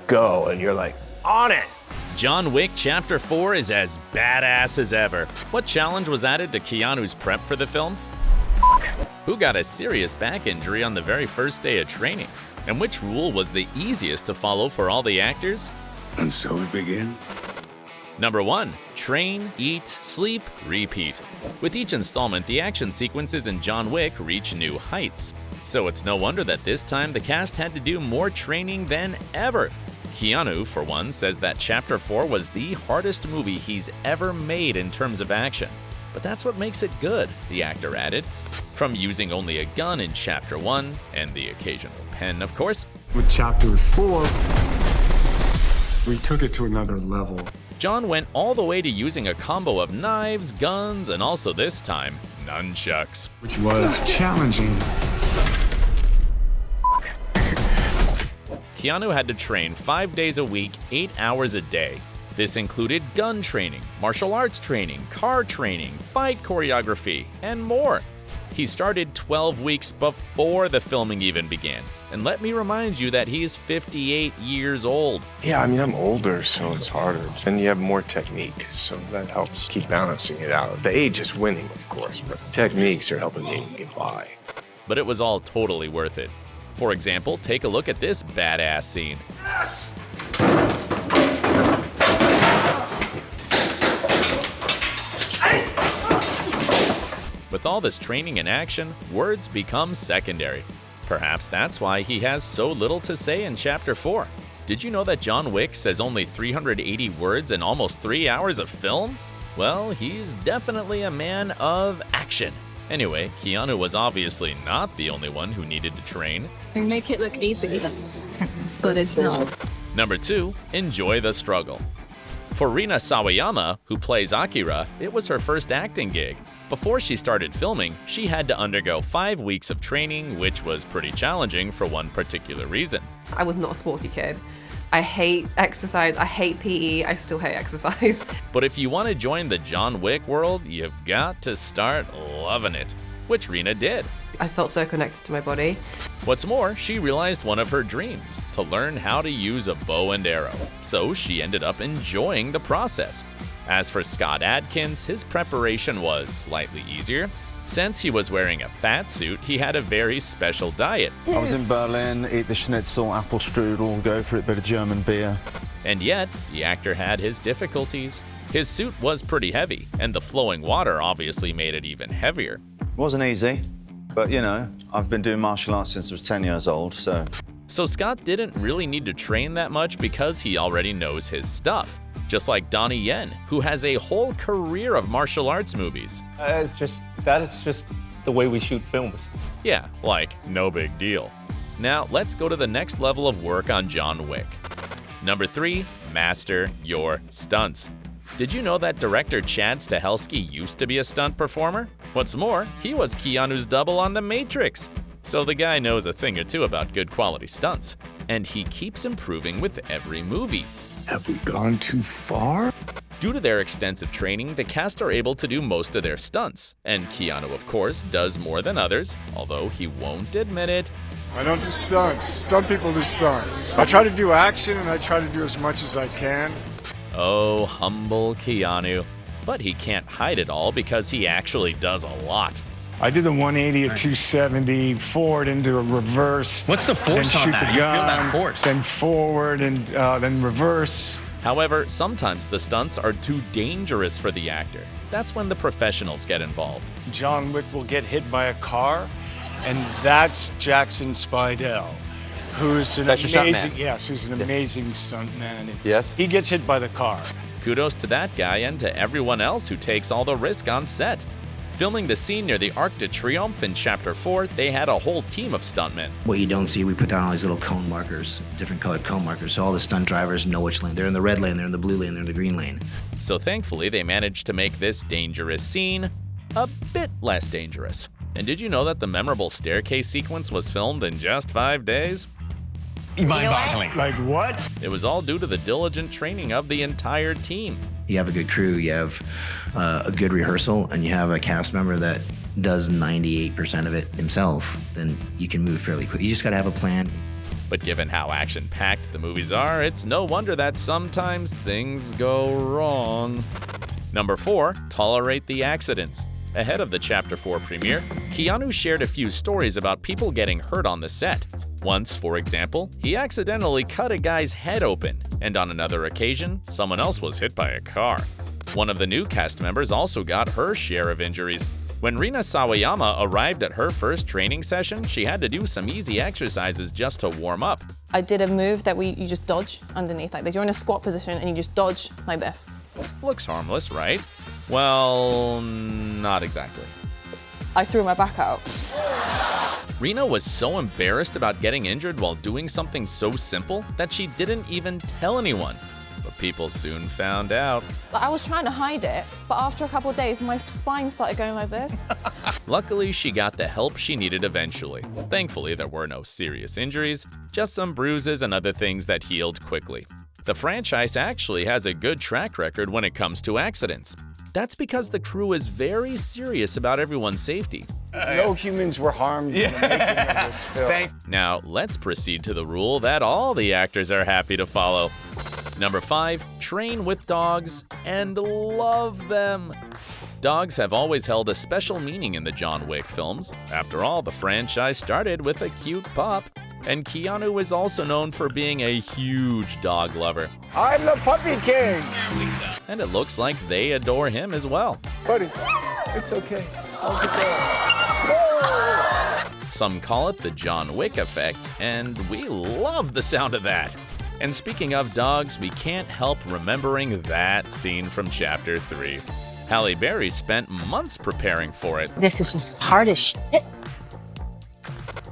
go, and you're like, on it. John Wick Chapter 4 is as badass as ever. What challenge was added to Keanu's prep for the film? Who got a serious back injury on the very first day of training? And which rule was the easiest to follow for all the actors? And so we begin. Number 1. Train, eat, sleep, repeat. With each installment, the action sequences in John Wick reach new heights. So it's no wonder that this time the cast had to do more training than ever. Keanu, for one, says that Chapter 4 was the hardest movie he's ever made in terms of action. But that's what makes it good, the actor added. From using only a gun in Chapter 1, and the occasional pen, of course. With Chapter 4, we took it to another level. John went all the way to using a combo of knives, guns, and also this time, nunchucks. Which was challenging. Keanu had to train 5 days a week, 8 hours a day. This included gun training, martial arts training, car training, fight choreography, and more. He started 12 weeks before the filming even began. And let me remind you that he's 58 years old. Yeah, I mean, I'm older, so it's harder. And you have more technique, so that helps keep balancing it out. The age is winning, of course, but techniques are helping me get by. But it was all totally worth it. For example, take a look at this badass scene. With all this training and action, words become secondary. Perhaps that's why he has so little to say in Chapter 4. Did you know that John Wick says only 380 words in almost 3 hours of film? Well, he's definitely a man of action. Anyway, Keanu was obviously not the only one who needed to train. They make it look easy, but it's not. Number 2, enjoy the struggle. For Rina Sawayama, who plays Akira, it was her first acting gig. Before she started filming, she had to undergo 5 weeks of training, which was pretty challenging for one particular reason. I was not a sporty kid. I hate exercise, I hate PE, I still hate exercise. But if you want to join the John Wick world, you've got to start loving it, which Rina did. I felt so connected to my body. What's more, she realized one of her dreams, to learn how to use a bow and arrow. So she ended up enjoying the process. As for Scott Adkins, his preparation was slightly easier. Since he was wearing a fat suit, he had a very special diet. I was in Berlin, eat the schnitzel, apple strudel, go for it, bit of German beer. And yet, the actor had his difficulties. His suit was pretty heavy, and the flowing water obviously made it even heavier. Wasn't easy, but you know, I've been doing martial arts since I was 10 years old, so. So Scott didn't really need to train that much because he already knows his stuff. Just like Donnie Yen, who has a whole career of martial arts movies. That is just the way we shoot films. Yeah, like, no big deal. Now, let's go to the next level of work on John Wick. Number 3, master your stunts. Did you know that director Chad Stahelski used to be a stunt performer? What's more, he was Keanu's double on The Matrix. So the guy knows a thing or two about good quality stunts. And he keeps improving with every movie. Have we gone too far? Due to their extensive training, the cast are able to do most of their stunts. And Keanu, of course, does more than others, although he won't admit it. I don't do stunts. Stunt people do stunts. I try to do action, and I try to do as much as I can. Oh, humble Keanu. But he can't hide it all because he actually does a lot. I did the 180 at 270, forward into a reverse. What's the force then on shoot that? the You gun, feel that force? then forward, and then reverse. However, sometimes the stunts are too dangerous for the actor. That's when the professionals get involved. John Wick will get hit by a car, and that's Jackson Spidell, who's an amazing stuntman. Yes. He gets hit by the car. Kudos to that guy and to everyone else who takes all the risk on set. Filming the scene near the Arc de Triomphe in Chapter 4, they had a whole team of stuntmen. What you don't see, we put down all these little cone markers, different colored cone markers, so all the stunt drivers know which lane. They're in the red lane, they're in the blue lane, they're in the green lane. So thankfully, they managed to make this dangerous scene a bit less dangerous. And did you know that the memorable staircase sequence was filmed in just 5 days? Mind-boggling. Like what? It was all due to the diligent training of the entire team. You have a good crew, you have a good rehearsal, and you have a cast member that does 98% of it himself, then you can move fairly quick. You just got to have a plan. But given how action-packed the movies are, it's no wonder that sometimes things go wrong. Number 4, tolerate the accidents. Ahead of the Chapter 4 premiere, Keanu shared a few stories about people getting hurt on the set. Once, for example, he accidentally cut a guy's head open, and on another occasion, someone else was hit by a car. One of the new cast members also got her share of injuries. When Rina Sawayama arrived at her first training session, she had to do some easy exercises just to warm up. I did a move that you just dodge underneath like this. You're in a squat position and you just dodge like this. Looks harmless, right? Well, not exactly. I threw my back out. Rina was so embarrassed about getting injured while doing something so simple that she didn't even tell anyone. But people soon found out. I was trying to hide it, but after a couple of days, my spine started going like this. Luckily, she got the help she needed eventually. Thankfully, there were no serious injuries, just some bruises and other things that healed quickly. The franchise actually has a good track record when it comes to accidents. That's because the crew is very serious about everyone's safety. No humans were harmed in the making of this film. Now, let's proceed to the rule that all the actors are happy to follow. Number 5, train with dogs and love them. Dogs have always held a special meaning in the John Wick films. After all, the franchise started with a cute pup, and Keanu is also known for being a huge dog lover. I'm the Puppy King! And it looks like they adore him as well. Buddy, it's okay. I'll get there. Some call it the John Wick effect, and we love the sound of that. And speaking of dogs, we can't help remembering that scene from Chapter 3. Halle Berry spent months preparing for it. This is just hard as shit.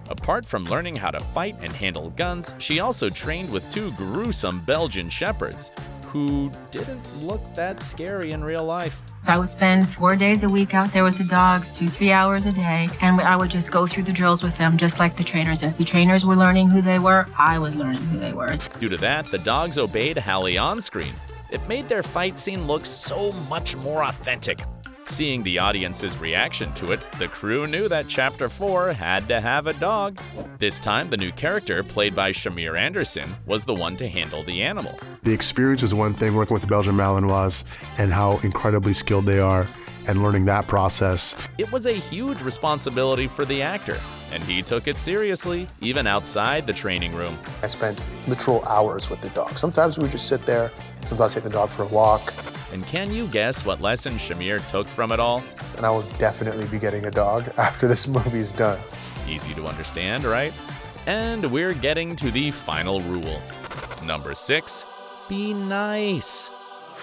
Apart from learning how to fight and handle guns, she also trained with 2 gruesome Belgian shepherds, who didn't look that scary in real life. So I would spend 4 days a week out there with the dogs, 2-3 hours a day, and I would just go through the drills with them just like the trainers. As the trainers were learning who they were, I was learning who they were. Due to that, the dogs obeyed Halle on screen. It made their fight scene look so much more authentic. Seeing the audience's reaction to it, the crew knew that Chapter 4 had to have a dog. This time, the new character, played by Shamir Anderson, was the one to handle the animal. The experience is one thing, working with the Belgian Malinois and how incredibly skilled they are, and learning that process. It was a huge responsibility for the actor, and he took it seriously, even outside the training room. I spent literal hours with the dog. Sometimes we would just sit there, sometimes take the dog for a walk. And can you guess what lesson Shamir took from it all? And I will definitely be getting a dog after this movie's done. Easy to understand, right? And we're getting to the final rule. Number 6, be nice.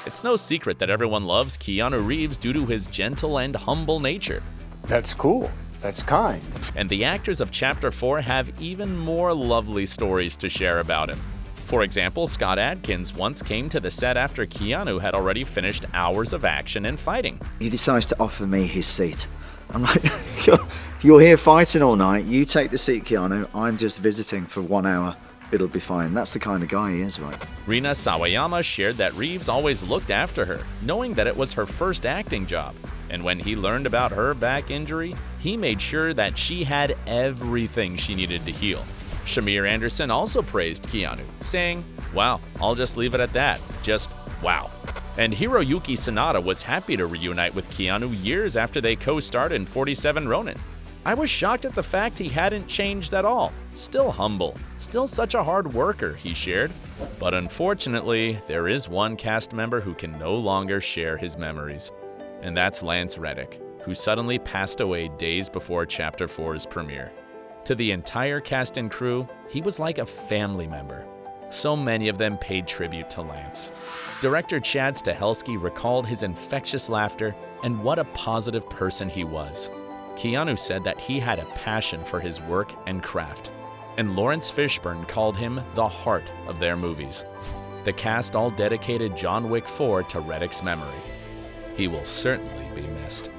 It's no secret that everyone loves Keanu Reeves due to his gentle and humble nature. That's cool. That's kind. And the actors of Chapter 4 have even more lovely stories to share about him. For example, Scott Adkins once came to the set after Keanu had already finished hours of action and fighting. He decides to offer me his seat. I'm like, you're here fighting all night, you take the seat, Keanu, I'm just visiting for 1 hour. It'll be fine. That's the kind of guy he is, right? Rina Sawayama shared that Reeves always looked after her, knowing that it was her first acting job. And when he learned about her back injury, he made sure that she had everything she needed to heal. Shamir Anderson also praised Keanu, saying, "Wow, I'll just leave it at that. Just wow." And Hiroyuki Sanada was happy to reunite with Keanu years after they co-starred in 47 Ronin. I was shocked at the fact he hadn't changed at all. Still humble, still such a hard worker, he shared. But unfortunately, there is one cast member who can no longer share his memories. And that's Lance Reddick, who suddenly passed away days before Chapter 4's premiere. To the entire cast and crew, he was like a family member. So many of them paid tribute to Lance. Director Chad Stahelski recalled his infectious laughter and what a positive person he was. Keanu said that he had a passion for his work and craft, and Lawrence Fishburne called him the heart of their movies. The cast all dedicated John Wick 4 to Reddick's memory. He will certainly be missed.